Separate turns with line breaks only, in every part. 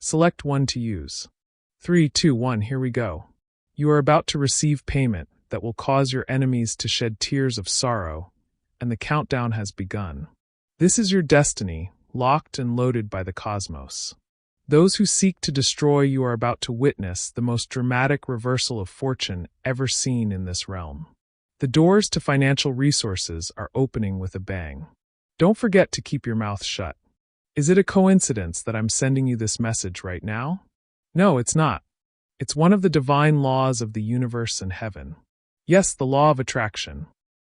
Select one to use. 3, 2, 1, here we go. You are about to receive payment that will cause your enemies to shed tears of sorrow, and the countdown has begun. This is your destiny, locked and loaded by the cosmos. Those who seek to destroy you are about to witness the most dramatic reversal of fortune ever seen in this realm. The doors to financial resources are opening with a bang. Don't forget to keep your mouth shut. Is it a coincidence that I'm sending you this message right now? No, it's not. It's one of the divine laws of the universe and heaven. Yes, the law of attraction.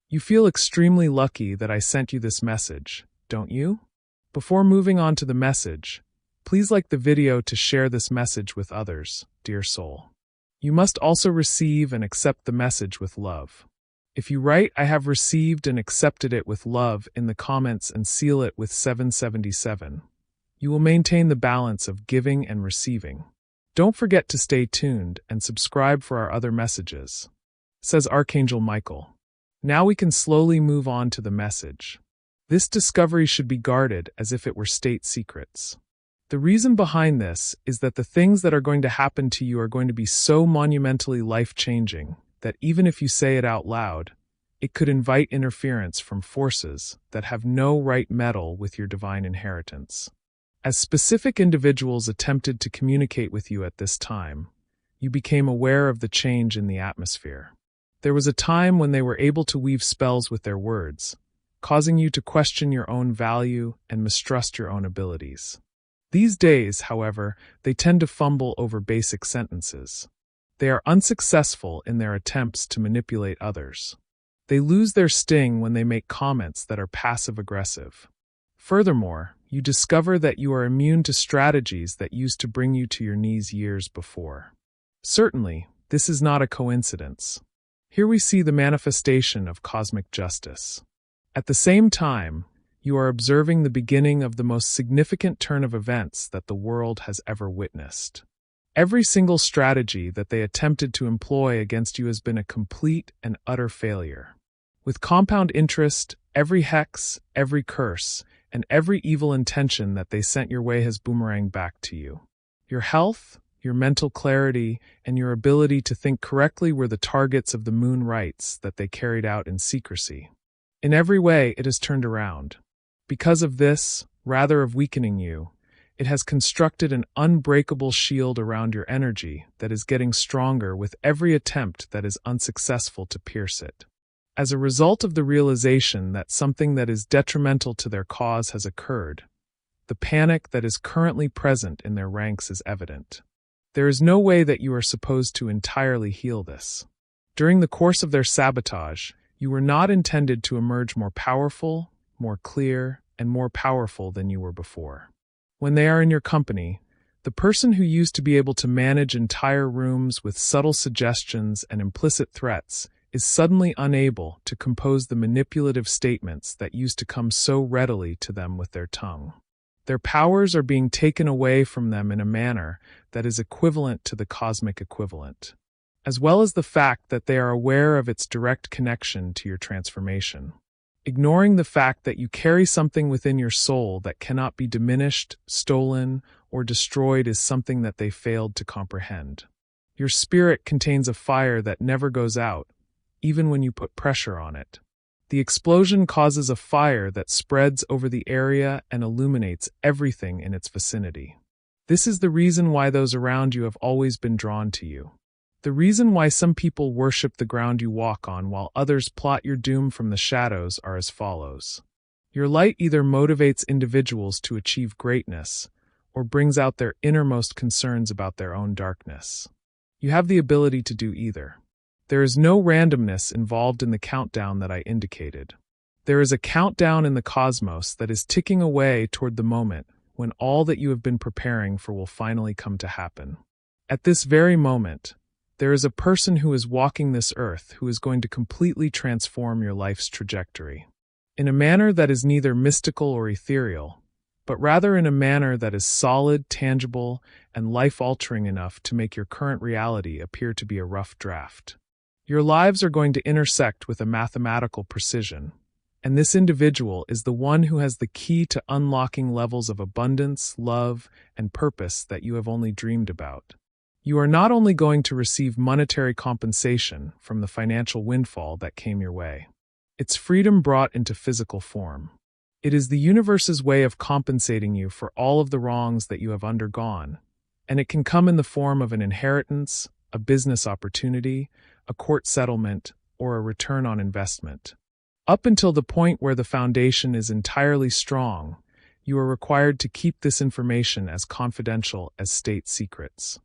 You feel extremely lucky that I sent you this message, don't you? Before moving on to the message, please like the video to share this message with others, dear soul. You must also receive and accept the message with love. If you write "I have received and accepted it with love" in the comments and seal it with 777, you will maintain the balance of giving and receiving. Don't forget to stay tuned and subscribe for our other messages, says Archangel Michael. Now we can slowly move on to the message. This discovery should be guarded as if it were state secrets. The reason behind this is that the things that are going to happen to you are going to be so monumentally life-changing that even if you say it out loud, it could invite interference from forces that have no right meddle with your divine inheritance. As specific individuals attempted to communicate with you at this time, you became aware of the change in the atmosphere. There was a time when they were able to weave spells with their words, causing you to question your own value and mistrust your own abilities. These days, however, they tend to fumble over basic sentences. They are unsuccessful in their attempts to manipulate others. They lose their sting when they make comments that are passive-aggressive. Furthermore, you discover that you are immune to strategies that used to bring you to your knees years before. Certainly, this is not a coincidence. Here we see the manifestation of cosmic justice. At the same time, you are observing the beginning of the most significant turn of events that the world has ever witnessed. Every single strategy that they attempted to employ against you has been a complete and utter failure. With compound interest, every hex, every curse, and every evil intention that they sent your way has boomeranged back to you. Your health, your mental clarity, and your ability to think correctly were the targets of the moon rites that they carried out in secrecy. In every way, it has turned around. Because of this, rather of weakening you, it has constructed an unbreakable shield around your energy that is getting stronger with every attempt that is unsuccessful to pierce it. As a result of the realization that something that is detrimental to their cause has occurred, the panic that is currently present in their ranks is evident. There is no way that you are supposed to entirely heal this. During the course of their sabotage, you were not intended to emerge more powerful, more clear, and more powerful than you were before. When they are in your company, the person who used to be able to manage entire rooms with subtle suggestions and implicit threats is suddenly unable to compose the manipulative statements that used to come so readily to them with their tongue. Their powers are being taken away from them in a manner that is equivalent to the cosmic equivalent, as well as the fact that they are aware of its direct connection to your transformation. Ignoring the fact that you carry something within your soul that cannot be diminished, stolen, or destroyed is something that they failed to comprehend. Your spirit contains a fire that never goes out, even when you put pressure on it. The explosion causes a fire that spreads over the area and illuminates everything in its vicinity. This is the reason why those around you have always been drawn to you. The reason why some people worship the ground you walk on while others plot your doom from the shadows are as follows. Your light either motivates individuals to achieve greatness or brings out their innermost concerns about their own darkness. You have the ability to do either. There is no randomness involved in the countdown that I indicated. There is a countdown in the cosmos that is ticking away toward the moment when all that you have been preparing for will finally come to happen. At this very moment, there is a person who is walking this earth who is going to completely transform your life's trajectory. In a manner that is neither mystical or ethereal, but rather in a manner that is solid, tangible, and life-altering enough to make your current reality appear to be a rough draft. Your lives are going to intersect with a mathematical precision, And this individual is the one who has the key to unlocking levels of abundance, love, and purpose that you have only dreamed about. You are not only going to receive monetary compensation from the financial windfall that came your way. It's freedom brought into physical form. It is the universe's way of compensating you for all of the wrongs that you have undergone, and it can come in the form of an inheritance, a business opportunity, a court settlement, or a return on investment. Up until the point where the foundation is entirely strong, you are required to keep this information as confidential as state secrets.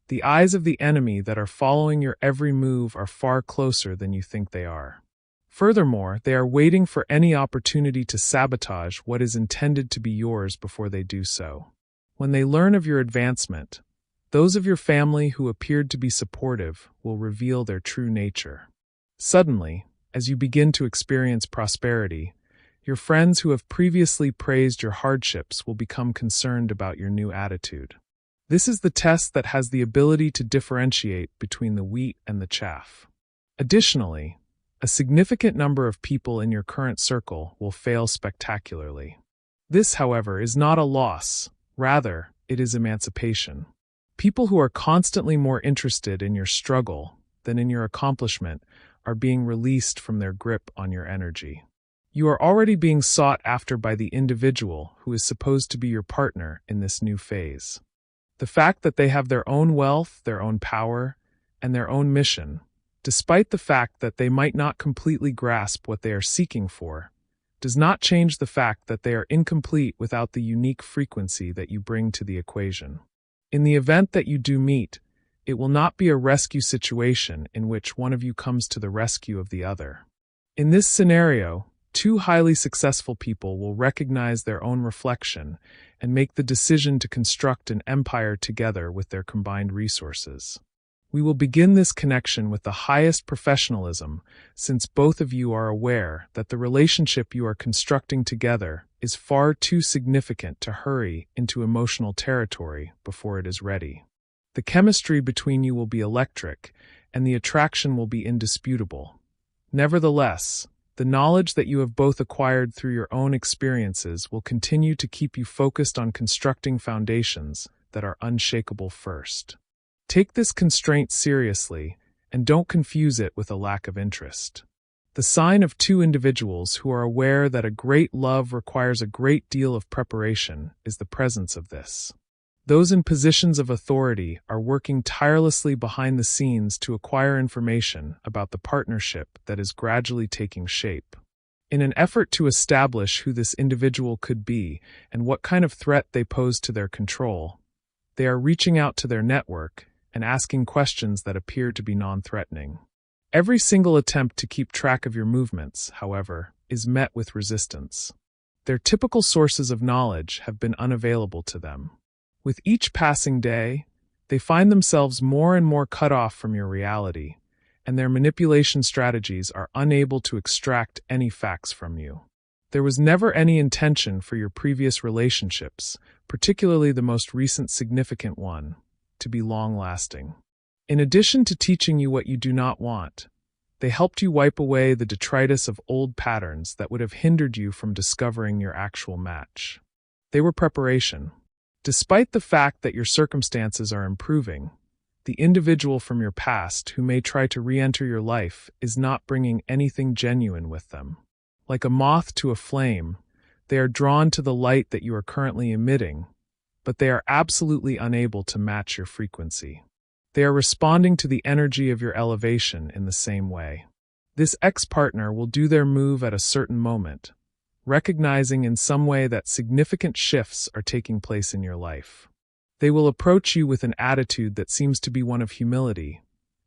The eyes of the enemy that are following your every move are far closer than you think they are. Furthermore, they are waiting for any opportunity to sabotage what is intended to be yours before they do so. When they learn of your advancement, those of your family who appeared to be supportive will reveal their true nature. Suddenly, as you begin to experience prosperity, your friends who have previously praised your hardships will become concerned about your new attitude. This is the test that has the ability to differentiate between the wheat and the chaff. Additionally, a significant number of people in your current circle will fail spectacularly. This, however, is not a loss. Rather, it is emancipation. People who are constantly more interested in your struggle than in your accomplishment are being released from their grip on your energy. You are already being sought after by the individual who is supposed to be your partner in this new phase. The fact that they have their own wealth, their own power, and their own mission, despite the fact that they might not completely grasp what they are seeking for, does not change the fact that they are incomplete without the unique frequency that you bring to the equation. In the event that you do meet, it will not be a rescue situation in which one of you comes to the rescue of the other. In this scenario, two highly successful people will recognize their own reflection and make the decision to construct an empire together with their combined resources. We will begin this connection with the highest professionalism, since both of you are aware that the relationship you are constructing together is far too significant to hurry into emotional territory before it is ready. The chemistry between you will be electric, and the attraction will be indisputable. Nevertheless, the knowledge that you have both acquired through your own experiences will continue to keep you focused on constructing foundations that are unshakable first. Take this constraint seriously, and don't confuse it with a lack of interest. The sign of two individuals who are aware that a great love requires a great deal of preparation is the presence of this. Those in positions of authority are working tirelessly behind the scenes to acquire information about the partnership that is gradually taking shape. In an effort to establish who this individual could be and what kind of threat they pose to their control, they are reaching out to their network and asking questions that appear to be non-threatening. Every single attempt to keep track of your movements, however, is met with resistance. Their typical sources of knowledge have been unavailable to them. With each passing day, they find themselves more and more cut off from your reality, and their manipulation strategies are unable to extract any facts from you. There was never any intention for your previous relationships, particularly the most recent significant one, to be long-lasting. In addition to teaching you what you do not want, they helped you wipe away the detritus of old patterns that would have hindered you from discovering your actual match. They were preparation. Despite the fact that your circumstances are improving, the individual from your past who may try to re-enter your life is not bringing anything genuine with them. Like a moth to a flame, they are drawn to the light that you are currently emitting, but they are absolutely unable to match your frequency. They are responding to the energy of your elevation in the same way. This ex-partner will do their move at a certain moment, recognizing in some way that significant shifts are taking place in your life. They will approach you with an attitude that seems to be one of humility,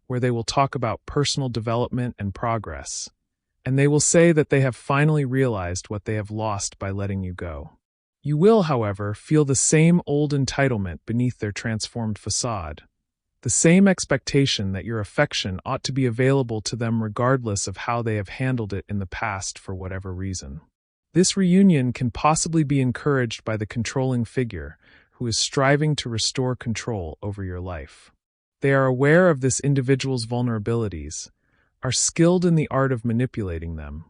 where they will talk about personal development and progress, and they will say that they have finally realized what they have lost by letting you go. You will, however, feel the same old entitlement beneath their transformed facade, the same expectation that your affection ought to be available to them regardless of how they have handled it in the past for whatever reason. This reunion can possibly be encouraged by the controlling figure who is striving to restore control over your life. They are aware of this individual's vulnerabilities, are skilled in the art of manipulating them,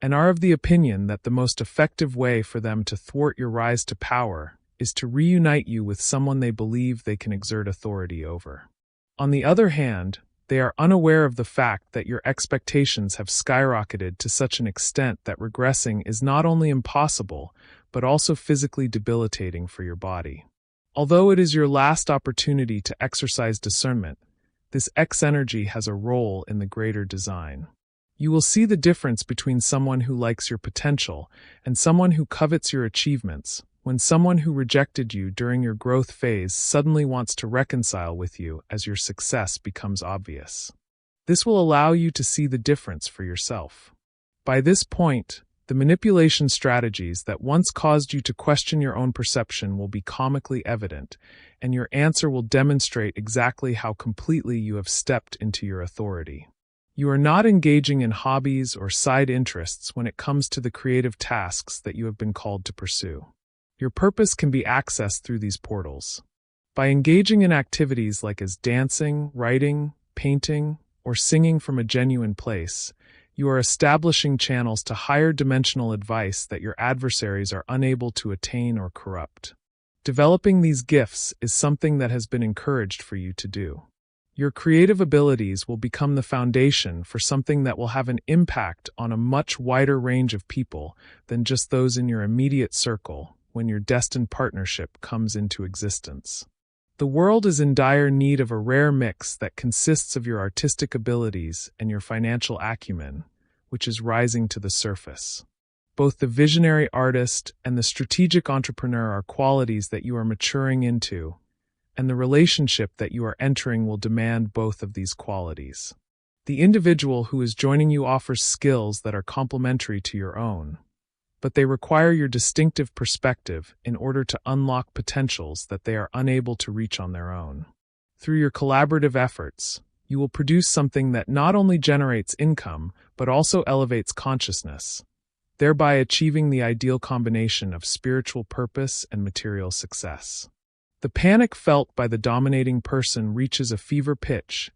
and are of the opinion that the most effective way for them to thwart your rise to power is to reunite you with someone they believe they can exert authority over. On the other hand, they are unaware of the fact that your expectations have skyrocketed to such an extent that regressing is not only impossible, but also physically debilitating for your body. Although it is your last opportunity to exercise discernment, this X energy has a role in the greater design. You will see the difference between someone who likes your potential and someone who covets your achievements when someone who rejected you during your growth phase suddenly wants to reconcile with you as your success becomes obvious. This will allow you to see the difference for yourself. By this point, the manipulation strategies that once caused you to question your own perception will be comically evident, and your answer will demonstrate exactly how completely you have stepped into your authority. You are not engaging in hobbies or side interests when it comes to the creative tasks that you have been called to pursue. Your purpose can be accessed through these portals. By engaging in activities like as dancing, writing, painting, or singing from a genuine place, you are establishing channels to higher dimensional advice that your adversaries are unable to attain or corrupt. Developing these gifts is something that has been encouraged for you to do. Your creative abilities will become the foundation for something that will have an impact on a much wider range of people than just those in your immediate circle when your destined partnership comes into existence. The world is in dire need of a rare mix that consists of your artistic abilities and your financial acumen, which is rising to the surface. Both the visionary artist and the strategic entrepreneur are qualities that you are maturing into, and the relationship that you are entering will demand both of these qualities. The individual who is joining you offers skills that are complementary to your own, but they require your distinctive perspective in order to unlock potentials that they are unable to reach on their own. Through your collaborative efforts, you will produce something that not only generates income, but also elevates consciousness, thereby achieving the ideal combination of spiritual purpose and material success. The panic felt by the dominating person reaches a fever pitch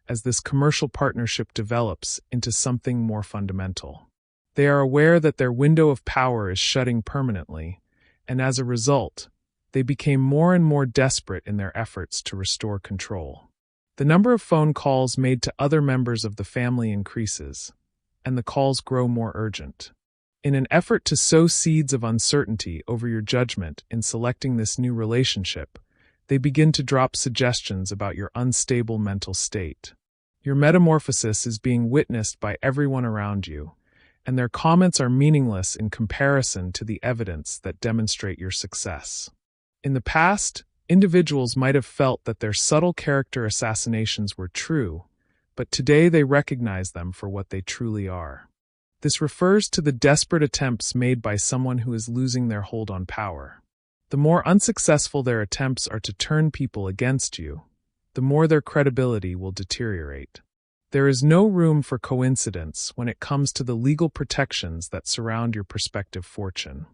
as this commercial partnership develops into something more fundamental. They are aware that their window of power is shutting permanently, and as a result, they became more and more desperate in their efforts to restore control. The number of phone calls made to other members of the family increases, and the calls grow more urgent. In an effort to sow seeds of uncertainty over your judgment in selecting this new relationship, they begin to drop suggestions about your unstable mental state. Your metamorphosis is being witnessed by everyone around you, and their comments are meaningless in comparison to the evidence that demonstrate your success. In the past, individuals might have felt that their subtle character assassinations were true, but today they recognize them for what they truly are. This refers to the desperate attempts made by someone who is losing their hold on power. The more unsuccessful their attempts are to turn people against you, the more their credibility will deteriorate. There is no room for coincidence when it comes to the legal protections that surround your prospective fortune.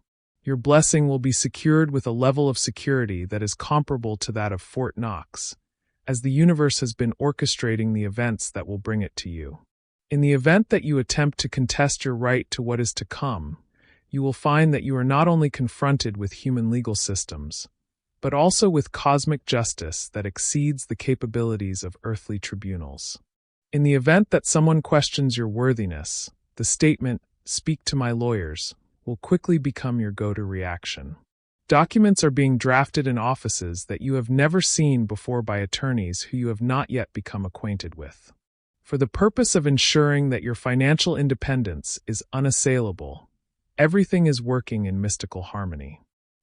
Your blessing will be secured with a level of security that is comparable to that of Fort Knox, as the universe has been orchestrating the events that will bring it to you. In the event that you attempt to contest your right to what is to come, you will find that you are not only confronted with human legal systems, but also with cosmic justice that exceeds the capabilities of earthly tribunals. In the event that someone questions your worthiness, the statement, "Speak to my lawyers," will quickly become your go-to reaction. Documents are being drafted in offices that you have never seen before by attorneys who you have not yet become acquainted with. For the purpose of ensuring that your financial independence is unassailable, everything is working in mystical harmony.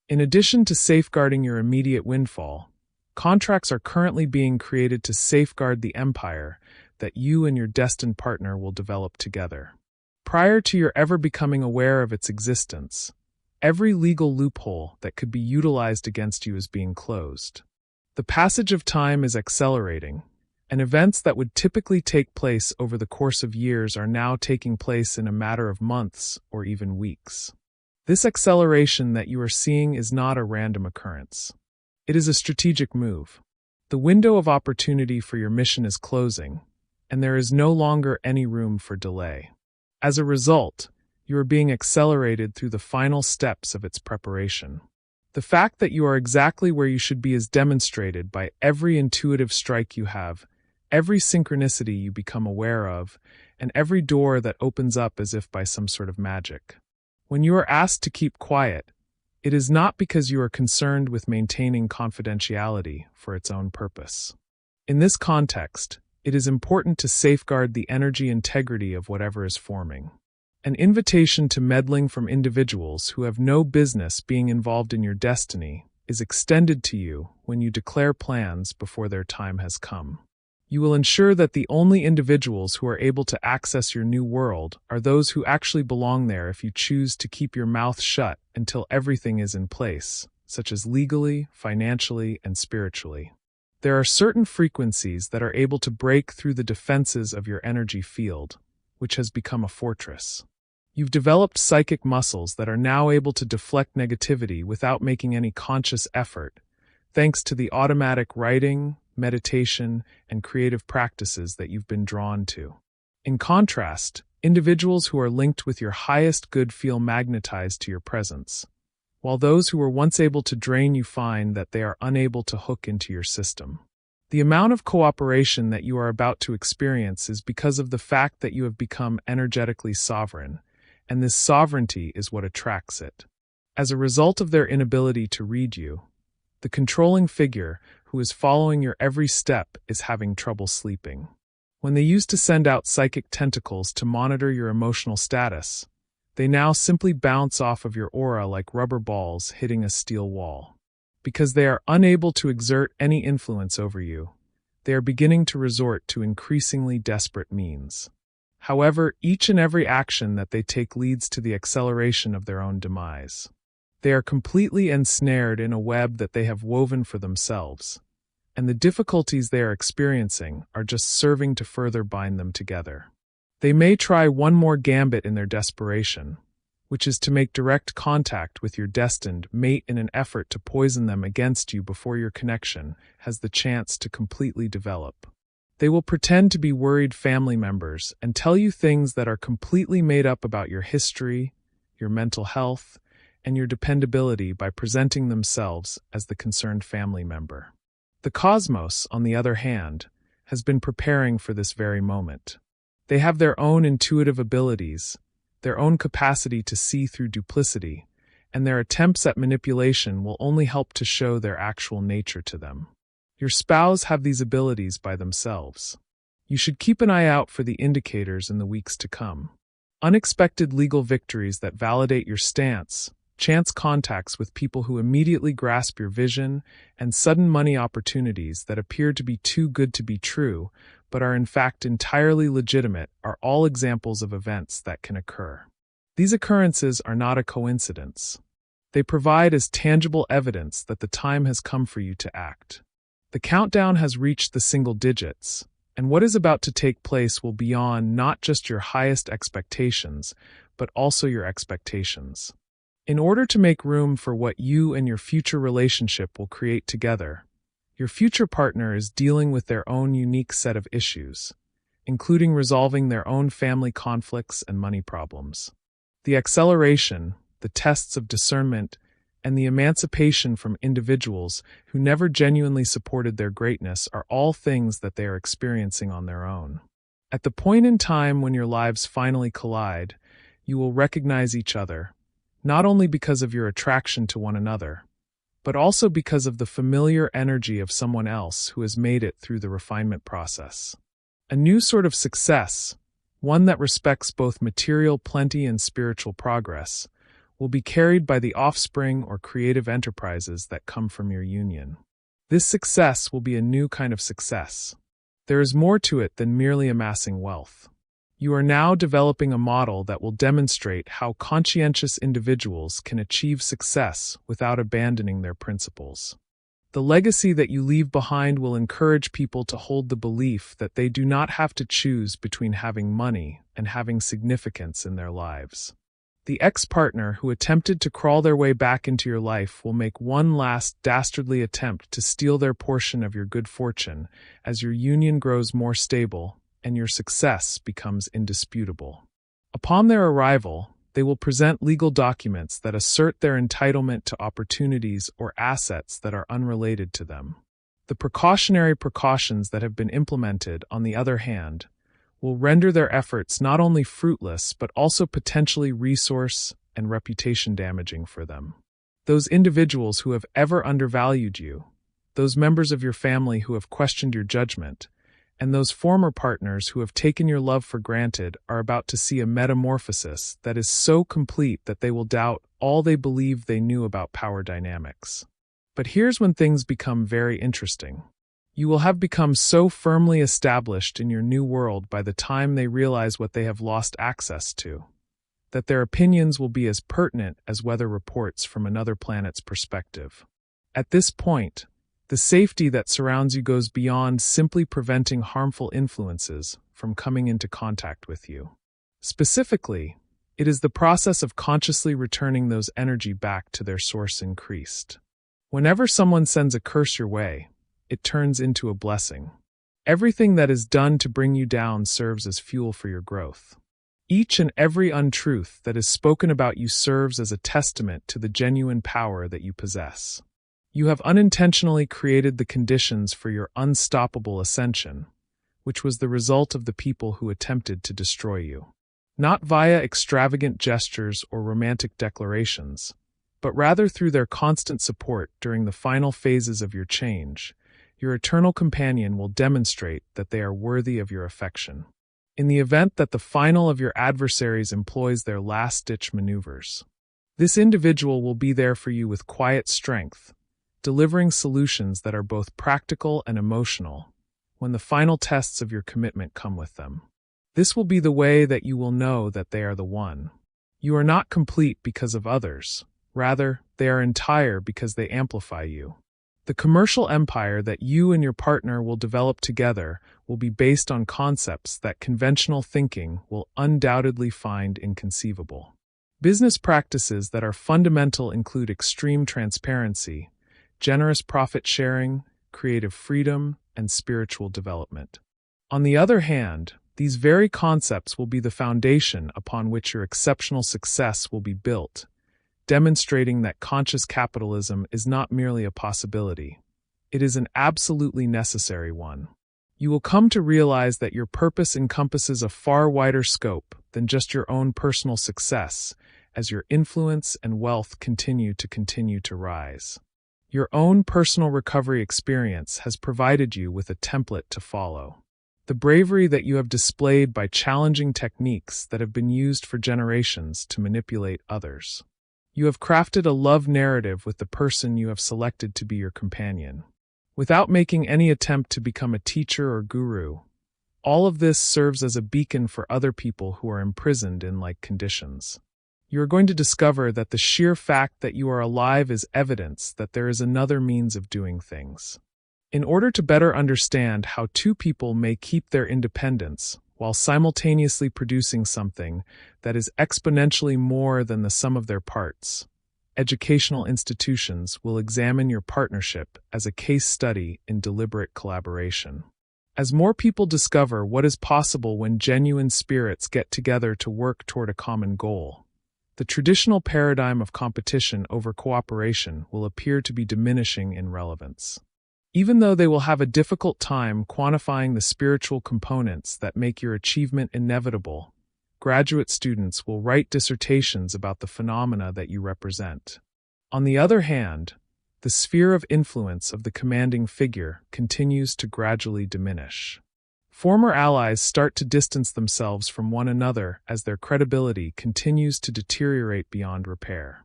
In addition to safeguarding your immediate windfall, contracts are currently being created to safeguard the empire that you and your destined partner will develop together. Prior to your ever becoming aware of its existence, every legal loophole that could be utilized against you is being closed. The passage of time is accelerating, and events that would typically take place over the course of years are now taking place in a matter of months or even weeks. This acceleration that you are seeing is not a random occurrence. It is a strategic move. The window of opportunity for your mission is closing, and there is no longer any room for delay. As a result, You are being accelerated through the final steps of its preparation. The fact that you are exactly where you should be is demonstrated by every intuitive strike you have, every synchronicity you become aware of, and every door that opens up as if by some sort of magic. When you are asked to keep quiet, it is not because you are concerned with maintaining confidentiality for its own purpose. In this context, it is important to safeguard the energy integrity of whatever is forming. An invitation to meddling from individuals who have no business being involved in your destiny is extended to you when you declare plans before their time has come. You will ensure that the only individuals who are able to access your new world are those who actually belong there if you choose to keep your mouth shut until everything is in place, such as legally, financially, and spiritually. There are certain frequencies that are able to break through the defenses of your energy field, which has become a fortress. You've developed psychic muscles that are now able to deflect negativity without making any conscious effort, thanks to the automatic writing, meditation, and creative practices that you've been drawn to. In contrast, individuals who are linked with your highest good feel magnetized to your presence, while those who were once able to drain you find that they are unable to hook into your system. The amount of cooperation that you are about to experience is because of the fact that you have become energetically sovereign, and this sovereignty is what attracts it. As a result of their inability to read you, the controlling figure who is following your every step is having trouble sleeping. When they used to send out psychic tentacles to monitor your emotional status, they now simply bounce off of your aura like rubber balls hitting a steel wall. Because they are unable to exert any influence over you, they are beginning to resort to increasingly desperate means. However, each and every action that they take leads to the acceleration of their own demise. They are completely ensnared in a web that they have woven for themselves, and the difficulties they are experiencing are just serving to further bind them together. They may try one more gambit in their desperation, which is to make direct contact with your destined mate in an effort to poison them against you before your connection has the chance to completely develop. They will pretend to be worried family members and tell you things that are completely made up about your history, your mental health, and your dependability by presenting themselves as the concerned family member. The cosmos, on the other hand, has been preparing for this very moment. They have their own intuitive abilities, their own capacity to see through duplicity, and their attempts at manipulation will only help to show their actual nature to them. Your spouse have these abilities by themselves. You should keep an eye out for the indicators in the weeks to come. Unexpected legal victories that validate your stance, chance contacts with people who immediately grasp your vision, and sudden money opportunities that appear to be too good to be true, but are in fact entirely legitimate, are all examples of events that can occur. These occurrences are not a coincidence. They provide as tangible evidence that the time has come for you to act. The countdown has reached the single digits, and what is about to take place will be beyond not just your highest expectations, but also your expectations. In order to make room for what you and your future relationship will create together, your future partner is dealing with their own unique set of issues, including resolving their own family conflicts and money problems. The acceleration, the tests of discernment, and the emancipation from individuals who never genuinely supported their greatness are all things that they are experiencing on their own. At the point in time when your lives finally collide, you will recognize each other, not only because of your attraction to one another, but also because of the familiar energy of someone else who has made it through the refinement process. A new sort of success, one that respects both material plenty and spiritual progress, will be carried by the offspring or creative enterprises that come from your union. This success will be a new kind of success. There is more to it than merely amassing wealth. You are now developing a model that will demonstrate how conscientious individuals can achieve success without abandoning their principles. The legacy that you leave behind will encourage people to hold the belief that they do not have to choose between having money and having significance in their lives. The ex-partner who attempted to crawl their way back into your life will make one last dastardly attempt to steal their portion of your good fortune as your union grows more stable and your success becomes indisputable. Upon their arrival, They will present legal documents that assert their entitlement to opportunities or assets that are unrelated to them. The precautionary precautions that have been implemented, on the other hand, will render their efforts not only fruitless but also potentially resource and reputation damaging for them. Those individuals who have ever undervalued you, those members of your family who have questioned your judgment, and those former partners who have taken your love for granted are about to see a metamorphosis that is so complete that they will doubt all they believed they knew about power dynamics. But here's when things become very interesting. You will have become so firmly established in your new world by the time they realize what they have lost access to, that their opinions will be as pertinent as weather reports from another planet's perspective. At this point, the safety that surrounds you goes beyond simply preventing harmful influences from coming into contact with you. Specifically, it is the process of consciously returning those energy back to their source increased. Whenever someone sends a curse your way, it turns into a blessing. Everything that is done to bring you down serves as fuel for your growth. Each and every untruth that is spoken about you serves as a testament to the genuine power that you possess. You have unintentionally created the conditions for your unstoppable ascension, which was the result of the people who attempted to destroy you. Not via extravagant gestures or romantic declarations, but rather through their constant support during the final phases of your change, your eternal companion will demonstrate that they are worthy of your affection. In the event that the final of your adversaries employs their last-ditch maneuvers, this individual will be there for you with quiet strength, delivering solutions that are both practical and emotional when the final tests of your commitment come with them. This will be the way that you will know that they are the one. You are not complete because of others. Rather, they are entire because they amplify you. The commercial empire that you and your partner will develop together will be based on concepts that conventional thinking will undoubtedly find inconceivable. Business practices that are fundamental include extreme transparency, generous profit sharing, creative freedom, and spiritual development. On the other hand, these very concepts will be the foundation upon which your exceptional success will be built, demonstrating that conscious capitalism is not merely a possibility. It is an absolutely necessary one. You will come to realize that your purpose encompasses a far wider scope than just your own personal success, as your influence and wealth continue to rise. Your own personal recovery experience has provided you with a template to follow. The bravery that you have displayed by challenging techniques that have been used for generations to manipulate others. You have crafted a love narrative with the person you have selected to be your companion. Without making any attempt to become a teacher or guru, all of this serves as a beacon for other people who are imprisoned in like conditions. You are going to discover that the sheer fact that you are alive is evidence that there is another means of doing things. In order to better understand how two people may keep their independence while simultaneously producing something that is exponentially more than the sum of their parts, educational institutions will examine your partnership as a case study in deliberate collaboration. As more people discover what is possible when genuine spirits get together to work toward a common goal, the traditional paradigm of competition over cooperation will appear to be diminishing in relevance. Even though they will have a difficult time quantifying the spiritual components that make your achievement inevitable, graduate students will write dissertations about the phenomena that you represent. On the other hand, the sphere of influence of the commanding figure continues to gradually diminish. Former allies start to distance themselves from one another as their credibility continues to deteriorate beyond repair.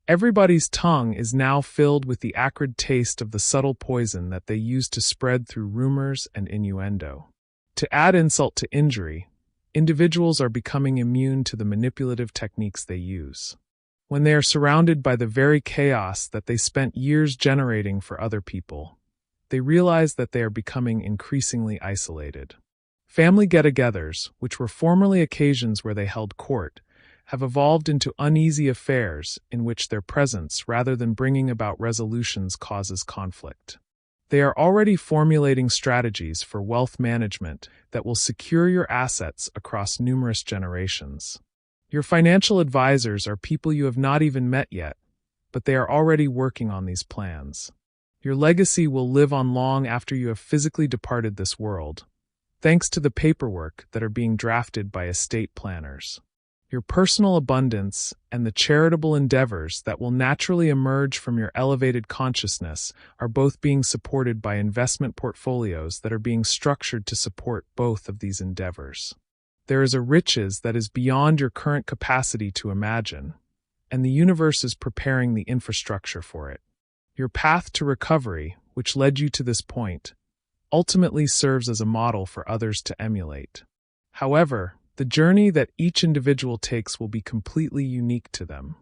Everybody's tongue is now filled with the acrid taste of the subtle poison that they used to spread through rumors and innuendo. To add insult to injury, individuals are becoming immune to the manipulative techniques they use. When they are surrounded by the very chaos that they spent years generating for other people, they realize that they are becoming increasingly isolated. Family get-togethers, which were formerly occasions where they held court, have evolved into uneasy affairs in which their presence, rather than bringing about resolutions, causes conflict. They are already formulating strategies for wealth management that will secure your assets across numerous generations. Your financial advisors are people you have not even met yet, but they are already working on these plans. Your legacy will live on long after you have physically departed this world, thanks to the paperwork that are being drafted by estate planners. Your personal abundance and the charitable endeavors that will naturally emerge from your elevated consciousness are both being supported by investment portfolios that are being structured to support both of these endeavors. There is a riches that is beyond your current capacity to imagine, and the universe is preparing the infrastructure for it. Your path to recovery, which led you to this point, ultimately serves as a model for others to emulate. However, the journey that each individual takes will be completely unique to them.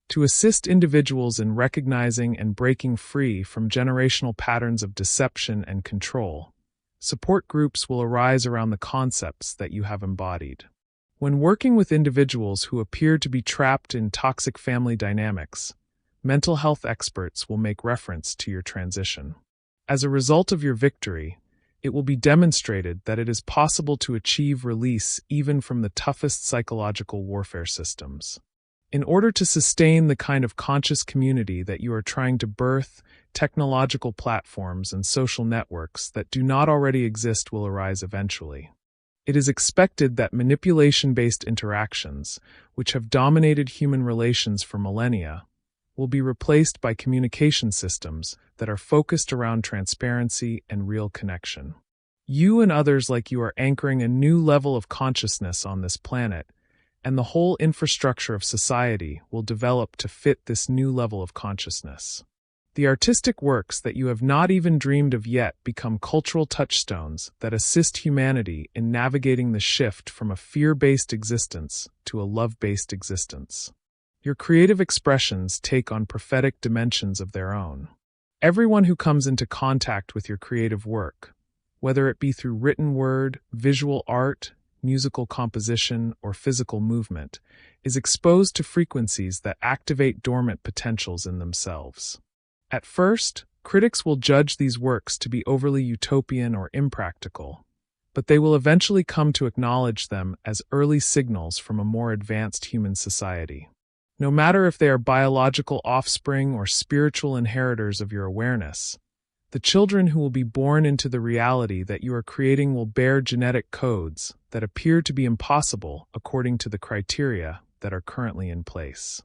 To assist individuals in recognizing and breaking free from generational patterns of deception and control, support groups will arise around the concepts that you have embodied. When working with individuals who appear to be trapped in toxic family dynamics, mental health experts will make reference to your transition. As a result of your victory, it will be demonstrated that it is possible to achieve release even from the toughest psychological warfare systems. In order to sustain the kind of conscious community that you are trying to birth, technological platforms and social networks that do not already exist will arise eventually. It is expected that manipulation-based interactions, which have dominated human relations for millennia, will be replaced by communication systems that are focused around transparency and real connection. You and others like you are anchoring a new level of consciousness on this planet, and the whole infrastructure of society will develop to fit this new level of consciousness. The artistic works that you have not even dreamed of yet become cultural touchstones that assist humanity in navigating the shift from a fear-based existence to a love-based existence. Your creative expressions take on prophetic dimensions of their own. Everyone who comes into contact with your creative work, whether it be through written word, visual art, musical composition, or physical movement, is exposed to frequencies that activate dormant potentials in themselves. At first, critics will judge these works to be overly utopian or impractical, but they will eventually come to acknowledge them as early signals from a more advanced human society. No matter if they are biological offspring or spiritual inheritors of your awareness, the children who will be born into the reality that you are creating will bear genetic codes that appear to be impossible according to the criteria that are currently in place.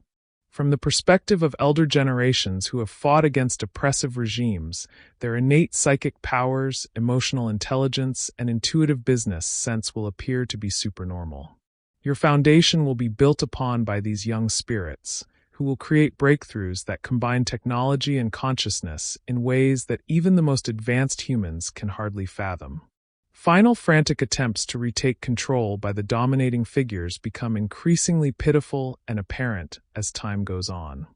From the perspective of elder generations who have fought against oppressive regimes, their innate psychic powers, emotional intelligence, and intuitive business sense will appear to be supernormal. Your foundation will be built upon by these young spirits, who will create breakthroughs that combine technology and consciousness in ways that even the most advanced humans can hardly fathom. Final frantic attempts to retake control by the dominating figures become increasingly pitiful and apparent as time goes on.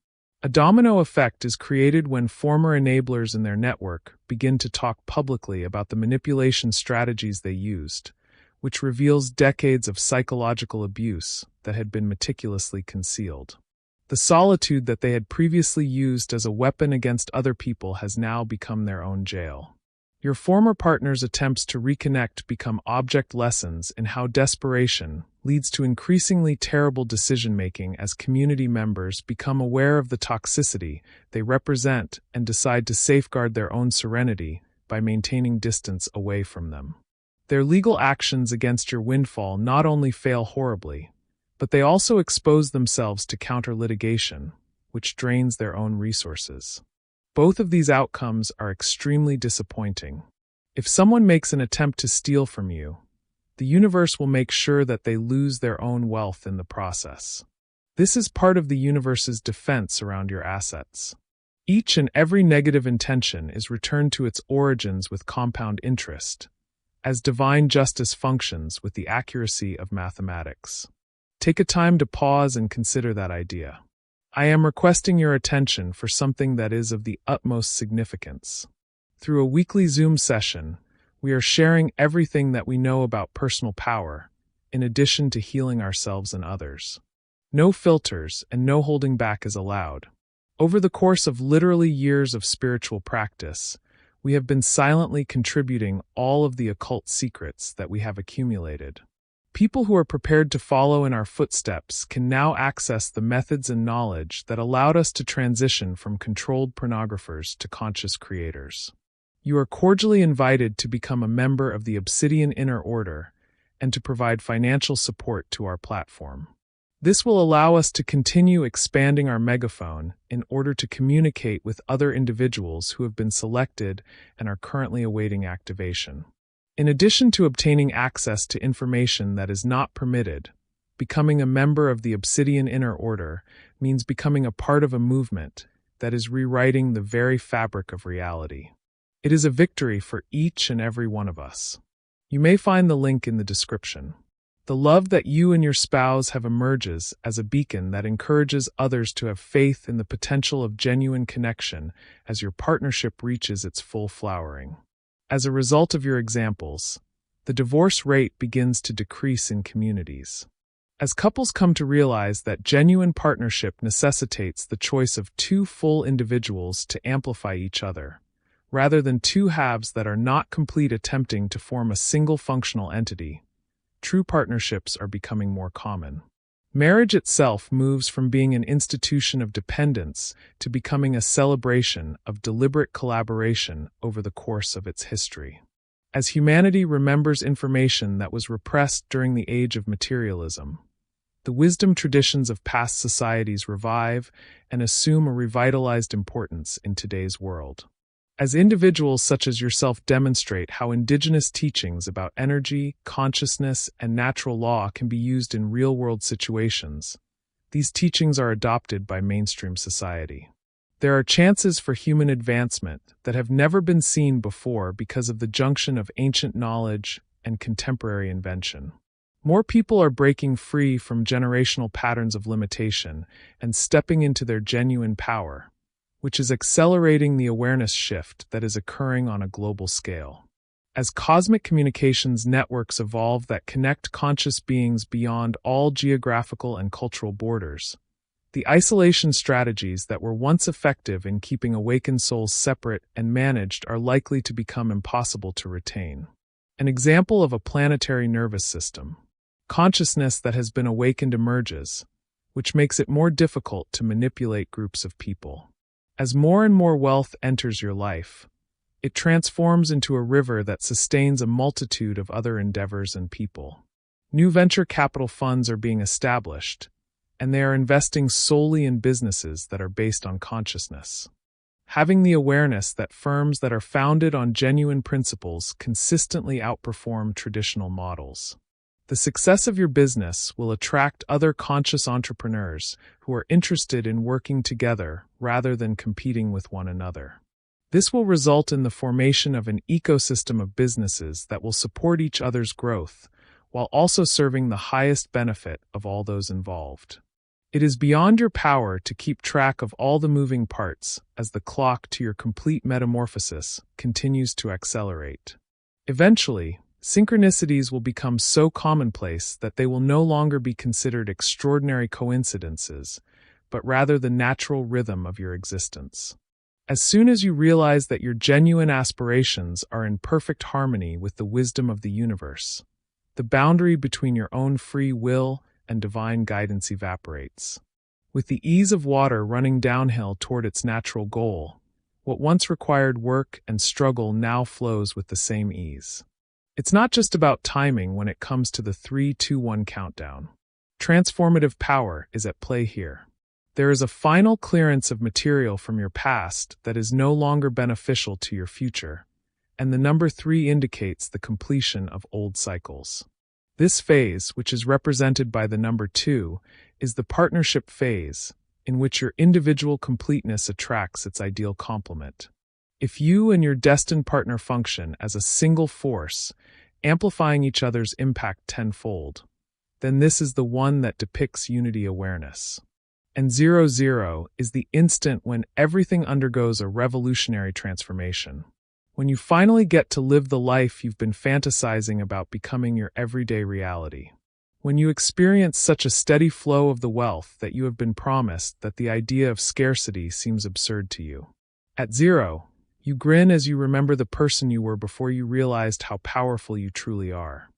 A domino effect is created when former enablers in their network begin to talk publicly about the manipulation strategies they used, which reveals decades of psychological abuse that had been meticulously concealed. The solitude that they had previously used as a weapon against other people has now become their own jail. Your former partner's attempts to reconnect become object lessons in how desperation leads to increasingly terrible decision-making as community members become aware of the toxicity they represent and decide to safeguard their own serenity by maintaining distance away from them. Their legal actions against your windfall not only fail horribly, but they also expose themselves to counter-litigation, which drains their own resources. Both of these outcomes are extremely disappointing. If someone makes an attempt to steal from you, the universe will make sure that they lose their own wealth in the process. This is part of the universe's defense around your assets. Each and every negative intention is returned to its origins with compound interest, as divine justice functions with the accuracy of mathematics. Take a time to pause and consider that idea. I am requesting your attention for something that is of the utmost significance. Through a weekly Zoom session, we are sharing everything that we know about personal power, in addition to healing ourselves and others. No filters and no holding back is allowed. Over the course of literally years of spiritual practice, we have been silently contributing all of the occult secrets that we have accumulated. People who are prepared to follow in our footsteps can now access the methods and knowledge that allowed us to transition from controlled pornographers to conscious creators. You are cordially invited to become a member of the Obsidian Inner Order and to provide financial support to our platform. This will allow us to continue expanding our megaphone in order to communicate with other individuals who have been selected and are currently awaiting activation. In addition to obtaining access to information that is not permitted, becoming a member of the Obsidian Inner Order means becoming a part of a movement that is rewriting the very fabric of reality. It is a victory for each and every one of us. You may find the link in the description. The love that you and your spouse have emerges as a beacon that encourages others to have faith in the potential of genuine connection as your partnership reaches its full flowering. As a result of your examples, the divorce rate begins to decrease in communities. As couples come to realize that genuine partnership necessitates the choice of two full individuals to amplify each other, rather than two halves that are not complete attempting to form a single functional entity, true partnerships are becoming more common. Marriage itself moves from being an institution of dependence to becoming a celebration of deliberate collaboration over the course of its history. As humanity remembers information that was repressed during the age of materialism, the wisdom traditions of past societies revive and assume a revitalized importance in today's world. As individuals such as yourself demonstrate how indigenous teachings about energy, consciousness, and natural law can be used in real-world situations, these teachings are adopted by mainstream society. There are chances for human advancement that have never been seen before because of the junction of ancient knowledge and contemporary invention. More people are breaking free from generational patterns of limitation and stepping into their genuine power, which is accelerating the awareness shift that is occurring on a global scale. As cosmic communications networks evolve that connect conscious beings beyond all geographical and cultural borders, the isolation strategies that were once effective in keeping awakened souls separate and managed are likely to become impossible to retain. An example of a planetary nervous system, consciousness that has been awakened emerges, which makes it more difficult to manipulate groups of people. As more and more wealth enters your life, it transforms into a river that sustains a multitude of other endeavors and people. New venture capital funds are being established, and they are investing solely in businesses that are based on consciousness. Having the awareness that firms that are founded on genuine principles consistently outperform traditional models. The success of your business will attract other conscious entrepreneurs who are interested in working together rather than competing with one another. This will result in the formation of an ecosystem of businesses that will support each other's growth, while also serving the highest benefit of all those involved. It is beyond your power to keep track of all the moving parts as the clock to your complete metamorphosis continues to accelerate. Eventually, synchronicities will become so commonplace that they will no longer be considered extraordinary coincidences, but rather the natural rhythm of your existence. As soon as you realize that your genuine aspirations are in perfect harmony with the wisdom of the universe, the boundary between your own free will and divine guidance evaporates. With the ease of water running downhill toward its natural goal, what once required work and struggle now flows with the same ease. It's not just about timing when it comes to the 3-2-1 countdown. Transformative power is at play here. There is a final clearance of material from your past that is no longer beneficial to your future, and the number 3 indicates the completion of old cycles. This phase, which is represented by the number 2, is the partnership phase, in which your individual completeness attracts its ideal complement. If you and your destined partner function as a single force, amplifying each other's impact tenfold, then this is the one that depicts unity awareness. And 00 is the instant when everything undergoes a revolutionary transformation. When you finally get to live the life you've been fantasizing about becoming your everyday reality. When you experience such a steady flow of the wealth that you have been promised that the idea of scarcity seems absurd to you. At 0, you grin as you remember the person you were before you realized how powerful you truly are.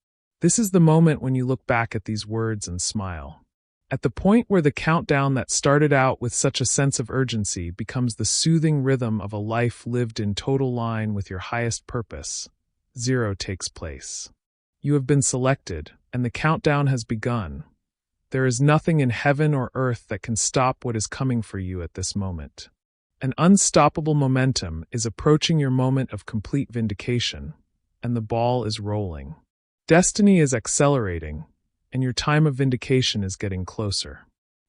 This is the moment when you look back at these words and smile. At the point where the countdown that started out with such a sense of urgency becomes the soothing rhythm of a life lived in total line with your highest purpose, 0 takes place. You have been selected, and the countdown has begun. There is nothing in heaven or earth that can stop what is coming for you at this moment. An unstoppable momentum is approaching your moment of complete vindication, and the ball is rolling. Destiny is accelerating, and your time of vindication is getting closer.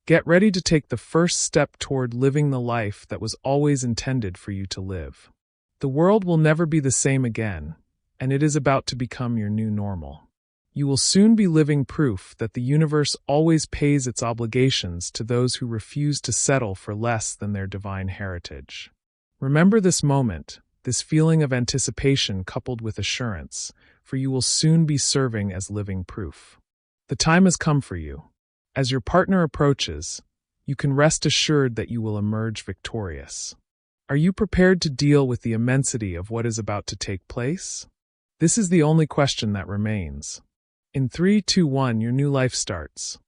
Get ready to take the first step toward living the life that was always intended for you to live. The world will never be the same again, and it is about to become your new normal. You will soon be living proof that the universe always pays its obligations to those who refuse to settle for less than their divine heritage. Remember this moment, this feeling of anticipation coupled with assurance, for you will soon be serving as living proof. The time has come for you. As your partner approaches, you can rest assured that you will emerge victorious. Are you prepared to deal with the immensity of what is about to take place? This is the only question that remains. In 3, 2, 1, your new life starts.